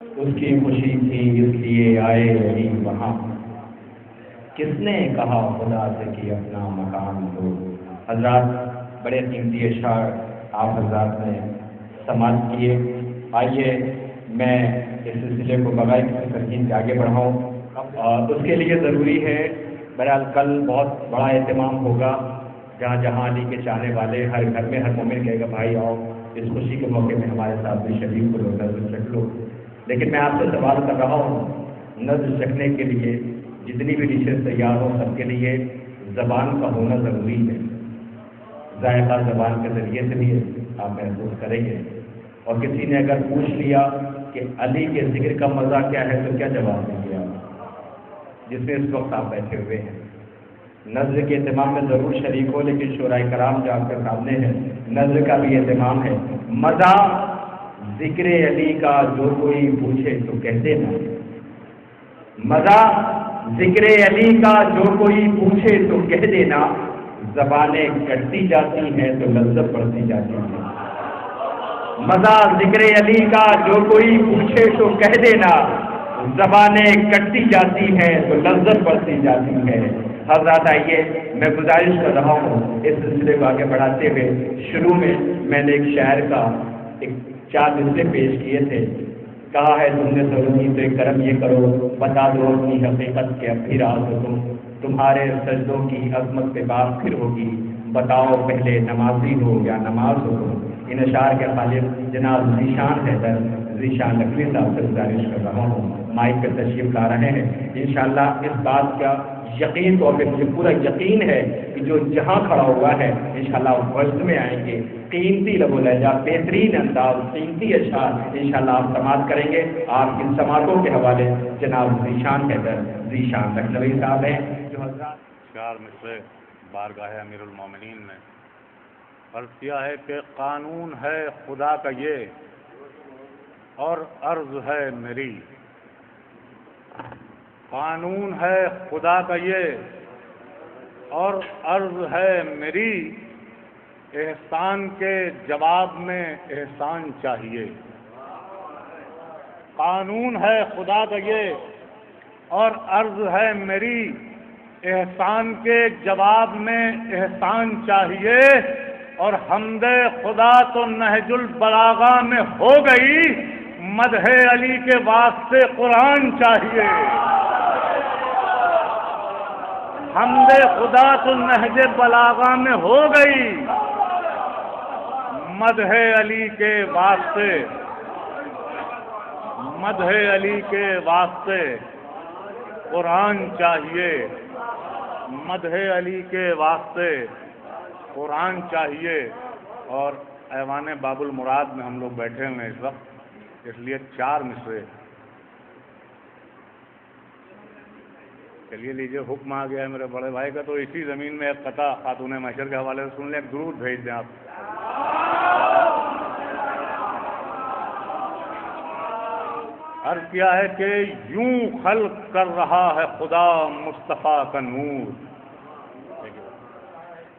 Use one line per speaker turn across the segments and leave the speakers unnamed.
اس کی خوشی تھی اس لیے آئے علی وہاں، کس نے کہا خدا سے کہ اپنا مکان دو۔ حضرات بڑے قیمتی اشعار آپ حضرات نے سماعت کیے۔ آئیے میں اس سلسلے کو بغیر کسی ترجیح کے آگے بڑھاؤں، اور اس کے لیے ضروری ہے بہرحال کل بہت بڑا اہتمام ہوگا، جہاں جہاں علی کے چاہنے والے ہر گھر میں ہر مومن کہے گا بھائی آؤ اس خوشی کے موقع میں ہمارے ساتھ بھی شریک کو نظر رکھ لو۔ لیکن میں آپ سے سوال کر رہا ہوں، نظر رکھنے کے لیے جتنی بھی ڈشز تیار ہوں سب کے لیے زبان کا ہونا ضروری ہے۔ ذائقہ زبان کے ذریعے سے بھی آپ محسوس کریں گے، اور کسی نے اگر پوچھ لیا کہ علی کے ذکر کا مزہ کیا ہے تو کیا جواب دیں گے آپ، جس میں اس وقت آپ بیٹھے ہوئے ہیں؟ نظر کے اہتمام میں ضرور شریک ہو، لیکن شعراء کرام جو آپ کے سامنے ہے نظر کا بھی اہتمام ہے۔ مزہ ذکر علی کا جو کوئی پوچھے تو کہتے نا، مزہ ذکر علی کا جو کوئی پوچھے تو کہہ دینا، زبانیں کٹتی جاتی ہیں تو لذت بڑھتی جاتی ہے۔ مزہ ذکر علی کا جو کوئی پوچھے تو کہہ دینا، زبانیں کٹتی جاتی ہیں تو لذت بڑھتی جاتی ہے۔ حضرات آئیے میں گزارش کر رہا ہوں اس سلسلے کو آگے بڑھاتے ہوئے، شروع میں نے ایک شاعر کا ایک 4 جملے پیش کیے تھے۔ کہا ہے تم نے ضروری تو ایک کرم یہ کرو، بتا دو اپنی حقیقت کے اب بھی راز ہو، تمہارے سجدوں کی عظمت پہ بات پھر ہوگی، بتاؤ پہلے نمازی ہو یا نماز ہو۔ ان اشعار کے خالق جناب ذیشان حیدر ذیشان نقوی صاحب سے گزارش کر رہا ہوں، مائک پہ تشریف لا رہے ہیں۔ انشاءاللہ اس بات کا یقین طور پہ مجھے پورا یقین ہے کہ جو جہاں کھڑا ہوا ہے انشاءاللہ وجد میں آئیں گے، قیمتی لب و لہجہ، بہترین انداز، قیمتی اشعار انشاءاللہ آپ سماعت کریں گے۔ آپ کی سماعتوں کے حوالے جناب ذیشان حیدر ذیشان نقوی صاحب ہیں جو حضرات
چار مصرے بارگاہ امیر المومنین میں عرض کیا ہے کہ قانون ہے خدا کا یہ اور عرض ہے میری، قانون ہے خدا کا یہ اور عرض ہے میری، احسان کے جواب میں احسان چاہیے۔ قانون ہے خدا کا یہ اور عرض ہے میری، احسان کے جواب میں احسان چاہیے، اور حمد خدا تو نہج البلاغہ میں ہو گئی، مدح علی کے واسطے قرآن چاہیے۔ حمد خدا تو نہج بلاغہ میں ہو گئی، مدح علی کے واسطے، مدح علی کے واسطے قرآن چاہیے، مدح علی کے واسطے قرآن چاہیے۔ اور ایوان باب المراد میں ہم لوگ بیٹھے ہوئے ہیں اس وقت، اس لیے 4 مصرے چلیے لیجیے، حکم آ گیا ہے میرے بڑے بھائی کا، تو اسی زمین میں ایک قطع خاتون محشر کے حوالے سے سن لیں، ایک درود بھیج دیں آپ۔ عرض کیا ہے کہ یوں خلق کر رہا ہے خدا مصطفیٰ کا نور،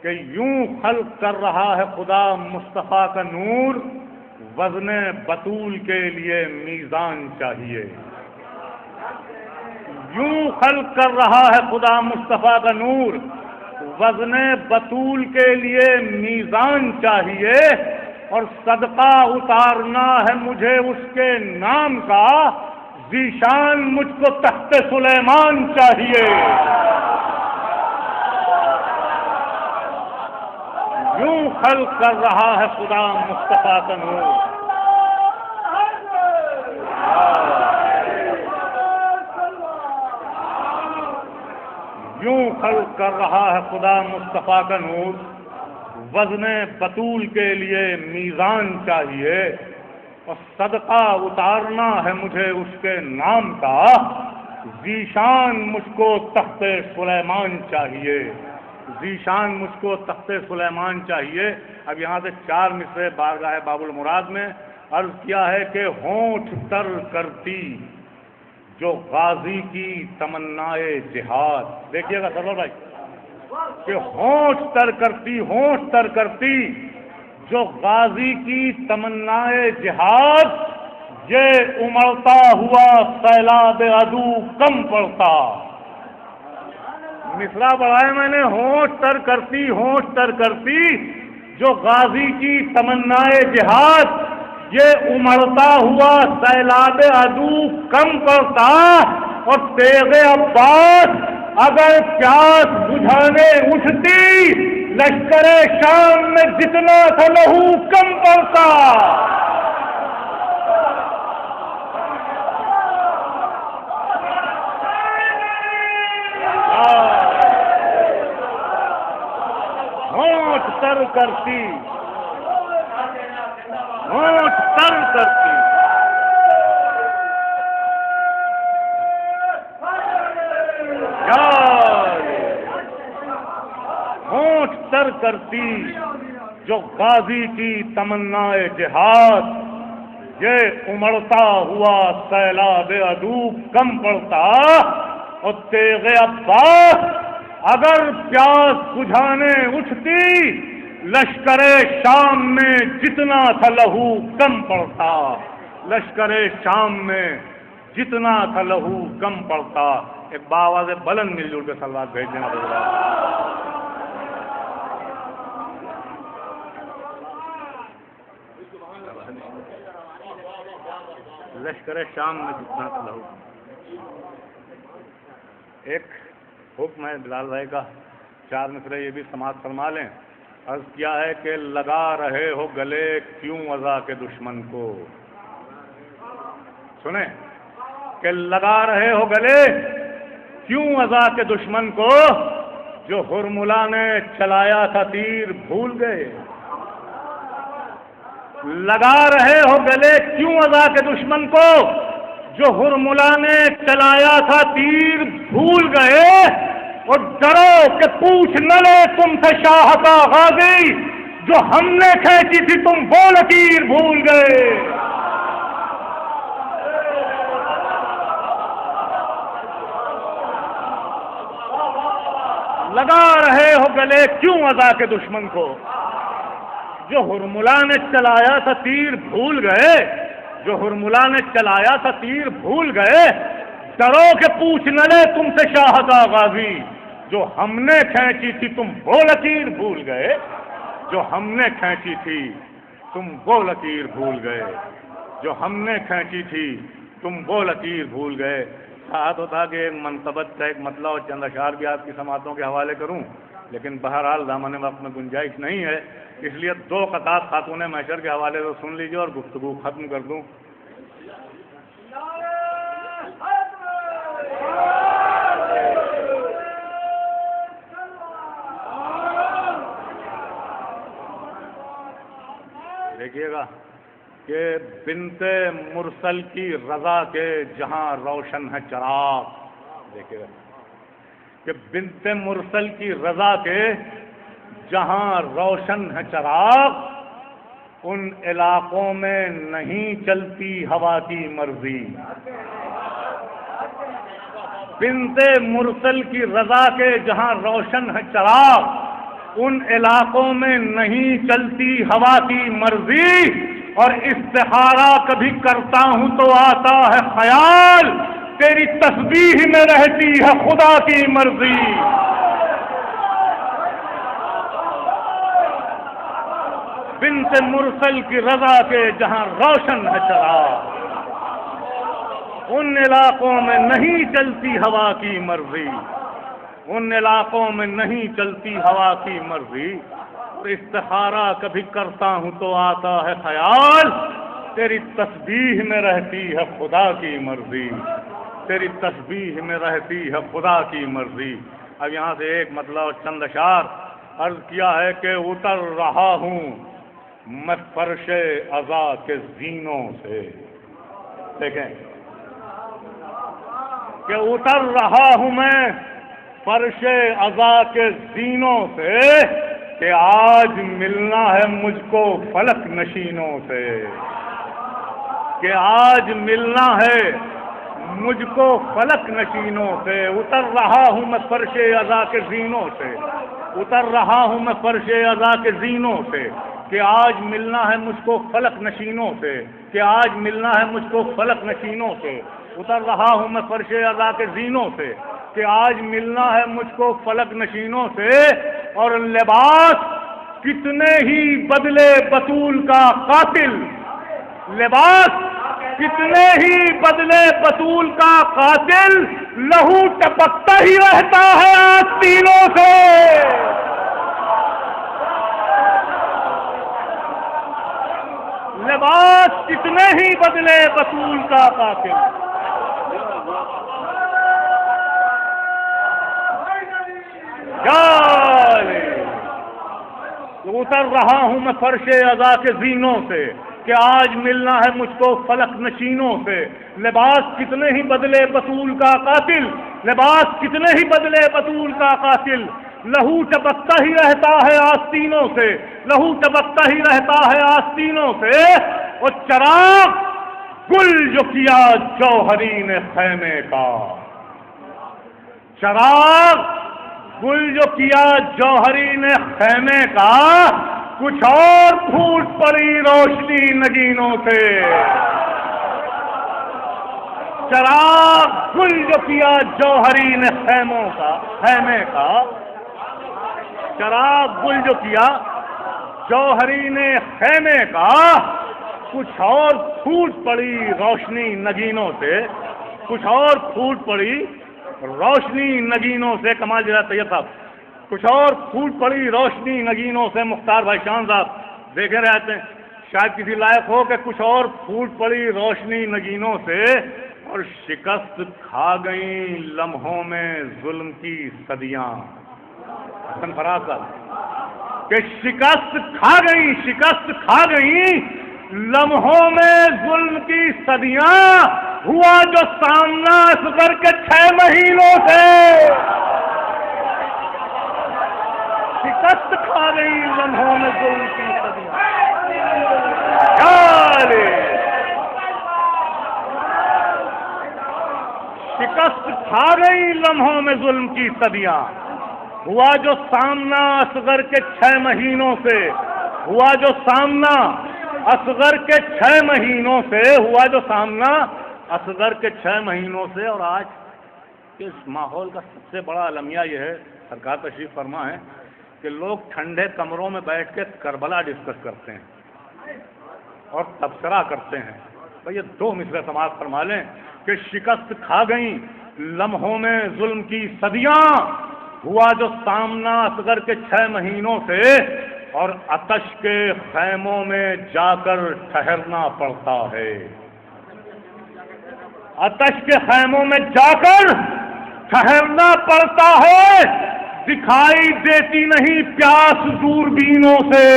کہ یوں خلق کر رہا ہے خدا مصطفیٰ کا نور، وزن بطول کے لیے میزان چاہیے۔ یوں خلق کر رہا ہے خدا مصطفیٰ کا نور، وزن بطول کے لیے میزان چاہیے، اور صدقہ اتارنا ہے مجھے اس کے نام کا، ذیشان مجھ کو تخت سلیمان چاہیے۔ یوں خلق کر رہا ہے خدا مصطفیٰ کا نور، یوں خلق کر رہا ہے خدا مصطفیٰ کا نور، وزن بطول کے لیے میزان چاہیے، اور صدقہ اتارنا ہے مجھے اس کے نام کا، ذیشان مجھ کو تخت سلیمان چاہیے، ذیشان مجھ کو تخت سلیمان چاہیے۔ اب یہاں سے 4 مصرے بارگاہ باب المراد میں عرض کیا ہے کہ ہونٹ تر کرتی جو غازی کی تمنائے جہاد، دیکھیے گا سرور بھائی، کہ ہونٹ تر کرتی جو غازی کی تمنائے جہاد، یہ امڑتا ہوا سیلاب عدو کم پڑتا. مصرع بڑھائے میں نے، ہونٹ تر کرتی جو غازی کی تمنائے جہاد، یہ امڑتا ہوا سیلاب عدو کم پڑتا. اور تیغ عباس اگر پیاس بجھانے اٹھتی، لشکر شام میں جتنا تھا لہو کم پڑتا. ہونٹ تر کرتی. ہونٹ تر کرتی جو غازی کی تمنائے جہاد، یہ امڑتا ہوا سیلاب عدو کم پڑتا. اور تیغ عباس اگر پیاس بجھانے اٹھتی، لشکر شام میں جتنا تھا لہو کم پڑتا. لشکر شام میں جتنا تھا لہو کم پڑتا. ایک باواز بلند مل جل کے سلوات بھیج دینا پڑتا. لشکر شام میں جتنا تھا لہو. ایک حکم ہے بلال بھائی کا، 4 مصرے یہ بھی سماعت فرما لیں. عرض کیا ہے کہ لگا رہے ہو گلے کیوں اذا کے دشمن کو. سنیں کہ لگا رہے ہو گلے کیوں اذا کے دشمن کو، جو ہرملا نے چلایا تھا تیر بھول گئے. لگا رہے ہو گلے کیوں اذا کے دشمن کو، جو ہرملا نے چلایا تھا تیر بھول گئے. اور ڈرو کہ پوچھ نہ لے تم سے شاہ کا غازی، جو ہم نے کھینچی تھی تم وہ لکیر بھول گئے. لگا رہے ہو گلے کیوں اذا کے دشمن کو، جو ہرملا نے چلایا تھا تیر بھول گئے. جو ہرملا نے چلایا تھا تیر بھول گئے. ڈرو کہ پوچھ نہ لے تم سے شاہ کا غازی، جو ہم نے کھینچی تھی تم وہ لکیر بھول گئے. جو ہم نے کھینچی تھی تم وہ لکیر بھول گئے. جو ہم نے کھینچی تھی تم وہ لکیر بھول گئے. ساتھ ہوتا کہ ایک منقبت کا ایک مطلب اور چند اشعار بھی آپ کی سماعتوں کے حوالے کروں، لیکن بہرحال دامن وقت میں گنجائش نہیں ہے، اس لیے 2 قطعات خاتون محشر کے حوالے سے سن لیجیے اور گفتگو ختم کر دوں. دیکھیے گا کہ بنت مرسل کی رضا کے جہاں روشن ہے چراغ. دیکھیے گا کہ بنت مرسل کی رضا کے جہاں روشن ہے چراغ، ان علاقوں میں نہیں چلتی ہوا کی مرضی. بنت مرسل کی رضا کے جہاں روشن ہے چراغ، ان علاقوں میں نہیں چلتی ہوا کی مرضی. اور استخارہ کبھی کرتا ہوں تو آتا ہے خیال، تیری تسبیح میں رہتی ہے خدا کی مرضی. بنت مرسل کی رضا کے جہاں روشن ہے چراغ، ان علاقوں میں نہیں چلتی ہوا کی مرضی. ان علاقوں میں نہیں چلتی ہوا کی مرضی. استخارہ کبھی کرتا ہوں تو آتا ہے خیال، تیری تسبیح میں رہتی ہے خدا کی مرضی. تیری تسبیح میں رہتی ہے خدا کی مرضی. اب یہاں سے ایک مطلب چند اشعار عرض کیا ہے کہ اتر رہا ہوں میں فرش عزا کے زینوں سے. دیکھیں کہ اتر رہا ہوں میں فرش عزا کے زینوں سے، کہ آج ملنا ہے مجھ کو فلک نشینوں سے. کہ آج ملنا ہے مجھ کو فلک نشینوں سے. اتر رہا ہوں میں فرش عزا کے زینوں سے. اتر رہا ہوں میں فرش عزا کے زینوں سے. کہ آج ملنا ہے مجھ کو فلک نشینوں سے، کہ آج ملنا ہے مجھ کو فلک نشینوں سے، اتر رہا ہوں میں فرش عزا کے زینوں سے، کہ آج ملنا ہے مجھ کو فلک نشینوں سے، اور لباس کتنے ہی بدلے بطول کا قاتل، لباس کتنے ہی بدلے بطول کا قاتل، لہو ٹپکتا ہی رہتا ہے آستینوں سے۔ لباس کتنے ہی بدلے بطول کا قاتل۔ اتر رہا ہوں میں فرش عزا کے زینوں سے، کہ آج ملنا ہے مجھ کو فلک نشینوں سے، لباس کتنے ہی بدلے بطول کا قاتل، لباس کتنے ہی بدلے بطول کا قاتل، لہو ٹپکتا ہی رہتا ہے آستینوں سے، لہو ٹپکتا ہی رہتا ہے آستینوں سے، اور چراغ گل جو کیا جوہری نے خیمے کا، چراغ گل جو کیا جوہری نے خیمے کا، کچھ اور پھوٹ پڑی روشنی نگینوں سے، چراغ گل جو کیا جوہری نے خیمے کا، چراغ گل جو کیا جوہری نے خیمے کا، کچھ اور پھوٹ پڑی روشنی نگینوں سے، کچھ اور پھوٹ پڑی روشنی نگینوں سے۔ کمال جلال طیب صاحب، کچھ اور پھوٹ پڑی روشنی نگینوں سے۔ مختار بھائی شان صاحب دیکھے رہتے ہیں، شاید کسی لائق ہو کہ کچھ اور پھوٹ پڑی روشنی نگینوں سے، اور شکست کھا گئیں لمحوں میں ظلم کی صدیاں۔ حسن فراز صاحب کہ شکست کھا گئیں لمحوں میں ظلم کی صدیاں، ہوا جو سامنا اصغر کے 6 مہینوں سے، شکست کھا گئی لمحوں میں ظلم کی صدیاں۔ شکست کھا گئی لمحوں میں ظلم کی صدیاں، ہوا جو سامنا اصغر کے 6 مہینوں سے، ہوا جو سامنا اصغر کے 6 مہینوں سے، ہوا جو سامنا اصغر کے 6 مہینوں سے۔ اور آج کے اس ماحول کا سب سے بڑا المیہ یہ ہے، سرکار تشریف فرما ہے، کہ لوگ ٹھنڈے کمروں میں بیٹھ کے کربلا ڈسکس کرتے ہیں اور تبصرہ کرتے ہیں۔ بھئی یہ 2 مصرع سماعت فرما لیں کہ شکست کھا گئیں لمحوں میں ظلم کی صدیاں، ہوا جو سامنا اصغر کے 6 مہینوں سے، اور آتش کے خیموں میں جا کر ٹھہرنا پڑتا ہے، آتش کے خیموں میں جا کر ٹھہرنا پڑتا ہے، دکھائی دیتی نہیں پیاس دوربینوں سے،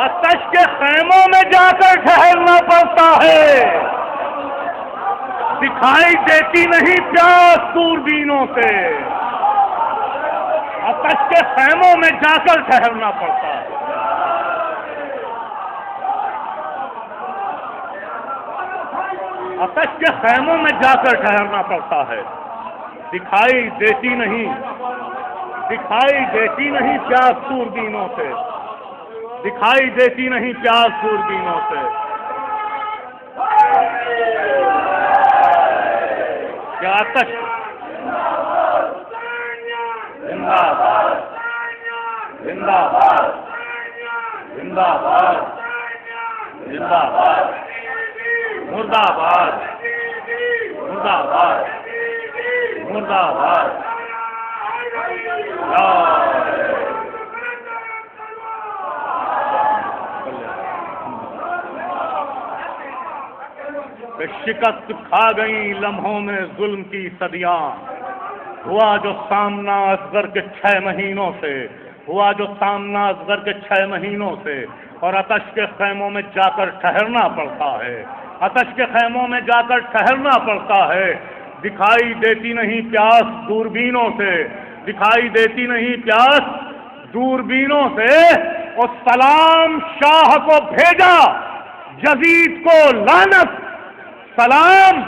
آتش کے خیموں میں جا کر ٹھہرنا پڑتا ہے، دکھائی دیتی نہیں پیاس دوربینوں سے، آتش کے خیموں میں جا کر ٹھہرنا پڑتا ہے۔ آتش کے خیموں میں جا کر ٹھہرنا پڑتا ہے، دکھائی دیتی نہیں پیاس دوربینوں سے، دکھائی دیتی نہیں پیاس دوربینوں سے۔ کیا آتش زندہ باد، زندہ باد، زندہ باد، زندہ باد، مرد آباد، مرد آباد، مرد آباد۔ شکست کھا گئیں لمحوں میں ظلم کی صدیاں، ہوا جو سامنا اصغر کے 6 مہینوں سے، ہوا جو سامنا اصغر کے 6 مہینوں سے، اور آتش کے خیموں میں جا کر ٹھہرنا پڑتا ہے، آتش کے خیموں میں جا کر ٹھہرنا پڑتا ہے، دکھائی دیتی نہیں پیاس دوربینوں سے، دکھائی دیتی نہیں پیاس دوربینوں سے۔ اور سلام شاہ کو بھیجا یزید کو لعنت، سلام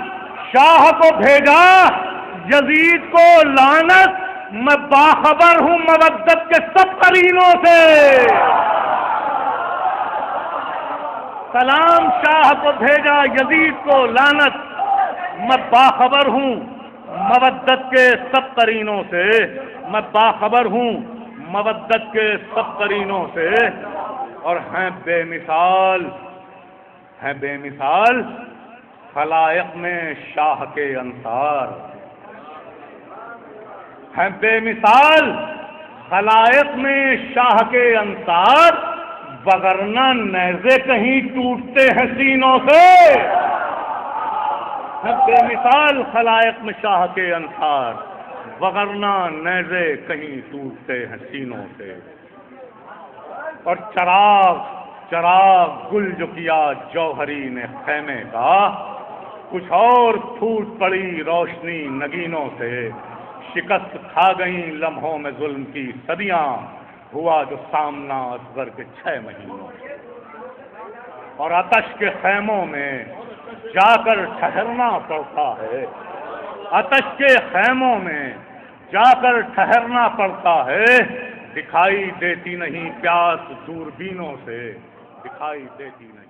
شاہ کو بھیجا یزید کو لعنت، میں باخبر ہوں مودت کے سب قرینوں سے۔ سلام شاہ کو بھیجا یزید کو لعنت، میں باخبر ہوں مودت کے سب قرینوں سے، میں باخبر ہوں مودت کے سب قرینوں سے، اور ہیں بے مثال خلائق میں شاہ کے انصار، ہیں بے مثال خلائق میں شاہ کے انصار، وگرنہ نیزے کہیں ٹوٹتے ہیں سینوں سے، ہیں بے مثال خلائق میں شاہ کے انصار، وگرنہ نیزے کہیں ٹوٹتے ہیں سینوں سے۔ اور چراغ گل جو کیا جوہری نے خیمے کا، کچھ اور پھوٹ پڑی روشنی نگینوں سے، شکست کھا گئیں لمحوں میں ظلم کی صدیاں، ہوا جو سامنا اصغر کے 6 مہینوں سے۔ اور آتش کے خیموں میں جا کر ٹھہرنا پڑتا ہے، آتش کے خیموں میں جا کر ٹھہرنا پڑتا ہے، دکھائی دیتی نہیں پیاس دوربینوں سے، دکھائی دیتی نہیں۔